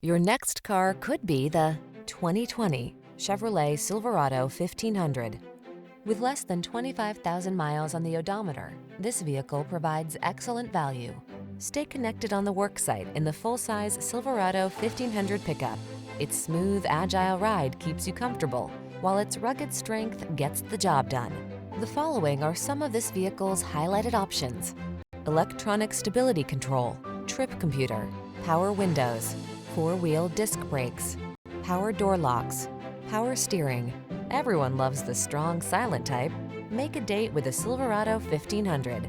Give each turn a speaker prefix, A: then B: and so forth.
A: Your next car could be the 2020 Chevrolet Silverado 1500. With less than 25,000 miles on the odometer, this vehicle provides excellent value. Stay connected on the worksite in the full-size Silverado 1500 pickup. Its smooth, agile ride keeps you comfortable, while its rugged strength gets the job done. The following are some of this vehicle's highlighted options: electronic stability control, trip computer, power windows, four-wheel disc brakes, power door locks, power steering. Everyone loves the strong, silent type. Make a date with a Silverado 1500.